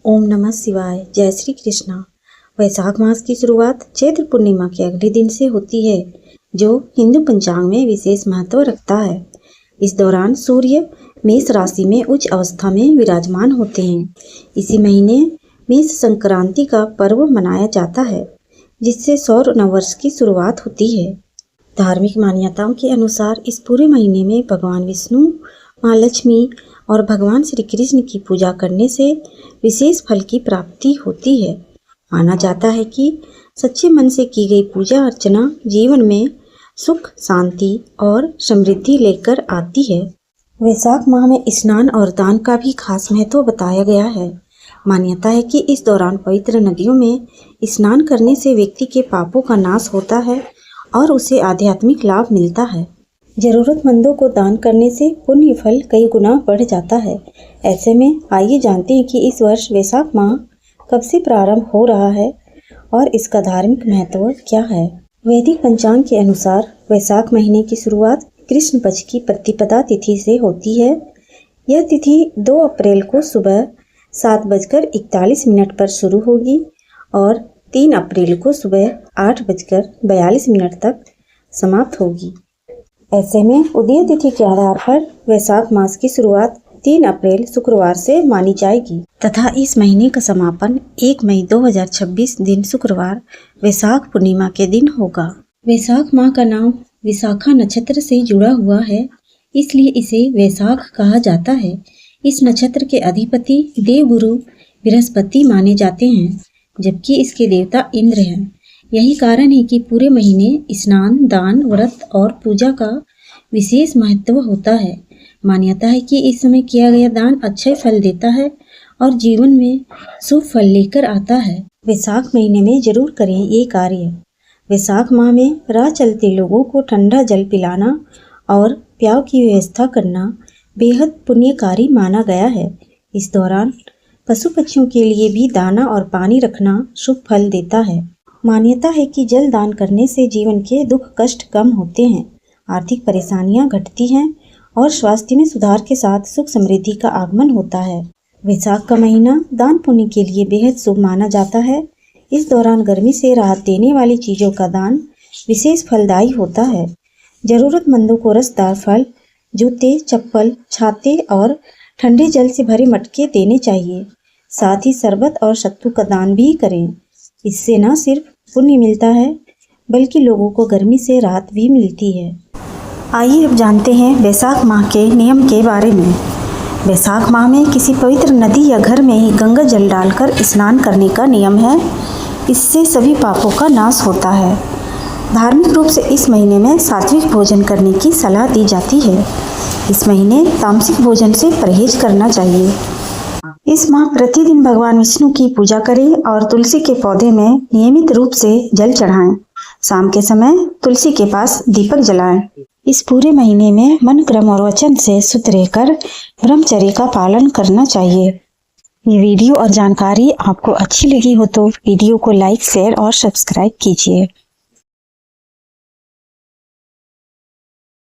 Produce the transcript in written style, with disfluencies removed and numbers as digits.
ओम नमः शिवाय। जय श्री कृष्णा। वैशाख मास की शुरुआत चैत्र पूर्णिमा के अगले दिन से होती है, जो हिंदू पंचांग में विशेष महत्व रखता है। इस दौरान सूर्य मेष राशि में उच्च अवस्था में विराजमान होते हैं। इसी महीने मेष संक्रांति का पर्व मनाया जाता है, जिससे सौर नववर्ष की शुरुआत होती है। धार्मिक मान्यताओं के अनुसार इस पूरे महीने में भगवान विष्णु, माँ लक्ष्मी और भगवान श्री कृष्ण की पूजा करने से विशेष फल की प्राप्ति होती है। माना जाता है कि सच्चे मन से की गई पूजा अर्चना जीवन में सुख, शांति और समृद्धि लेकर आती है। वैशाख माह में स्नान और दान का भी खास महत्व बताया गया है। मान्यता है कि इस दौरान पवित्र नदियों में स्नान करने से व्यक्ति के पापों का नाश होता है और उसे आध्यात्मिक लाभ मिलता है। जरूरतमंदों को दान करने से पुण्य फल कई गुना बढ़ जाता है। ऐसे में आइए जानते हैं कि इस वर्ष वैशाख माह कब से प्रारंभ हो रहा है और इसका धार्मिक महत्व क्या है। वैदिक पंचांग के अनुसार वैशाख महीने की शुरुआत कृष्ण पक्ष की प्रतिपदा तिथि से होती है। यह तिथि 2 अप्रैल को सुबह 7:41 पर शुरू होगी और 3 अप्रैल को सुबह 8:42 तक समाप्त होगी। ऐसे में उदय तिथि के आधार पर वैशाख मास की शुरुआत 3 अप्रैल शुक्रवार से मानी जाएगी तथा इस महीने का समापन 1 मई 2026 दिन शुक्रवार वैशाख पूर्णिमा के दिन होगा। वैशाख माह का नाम विशाखा नक्षत्र से जुड़ा हुआ है, इसलिए इसे वैशाख कहा जाता है। इस नक्षत्र के अधिपति देवगुरु बृहस्पति माने जाते हैं, जबकि इसके देवता इंद्र हैं। यही कारण है कि पूरे महीने स्नान, दान, व्रत और पूजा का विशेष महत्व होता है। मान्यता है कि इस समय किया गया दान अच्छे फल देता है और जीवन में शुभ फल लेकर आता है। वैशाख महीने में जरूर करें ये कार्य। वैशाख माह में राह चलते लोगों को ठंडा जल पिलाना और प्याव की व्यवस्था करना बेहद पुण्यकारी माना गया है। इस दौरान पशु पक्षियों के लिए भी दाना और पानी रखना शुभ फल देता है। मान्यता है कि जल दान करने से जीवन के दुख कष्ट कम होते हैं, आर्थिक परेशानियां घटती हैं और स्वास्थ्य में सुधार के साथ सुख समृद्धि का आगमन होता है। वैशाख का महीना दान पुण्य के लिए बेहद शुभ माना जाता है। इस दौरान गर्मी से राहत देने वाली चीजों का दान विशेष फलदायी होता है। जरूरतमंदों को रसदार फल, जूते, चप्पल, छाते और ठंडे जल से भरे मटके देने चाहिए। साथ ही शरबत और सत्तू का दान भी करें। इससे न सिर्फ पुण्य मिलता है, बल्कि लोगों को गर्मी से राहत भी मिलती है। आइए अब जानते हैं वैशाख माह के नियम के बारे में। वैशाख माह में किसी पवित्र नदी या घर में ही गंगा जल डालकर स्नान करने का नियम है। इससे सभी पापों का नाश होता है। धार्मिक रूप से इस महीने में सात्विक भोजन करने की सलाह दी जाती है। इस महीने तामसिक भोजन से परहेज करना चाहिए। इस माह प्रतिदिन भगवान विष्णु की पूजा करें और तुलसी के पौधे में नियमित रूप से जल चढ़ाएं। शाम के समय तुलसी के पास दीपक जलाएं। इस पूरे महीने में मन, क्रम और वचन से शुद्ध रहकर ब्रह्मचर्य का पालन करना चाहिए। ये वीडियो और जानकारी आपको अच्छी लगी हो तो वीडियो को लाइक, शेयर और सब्सक्राइब कीजिए।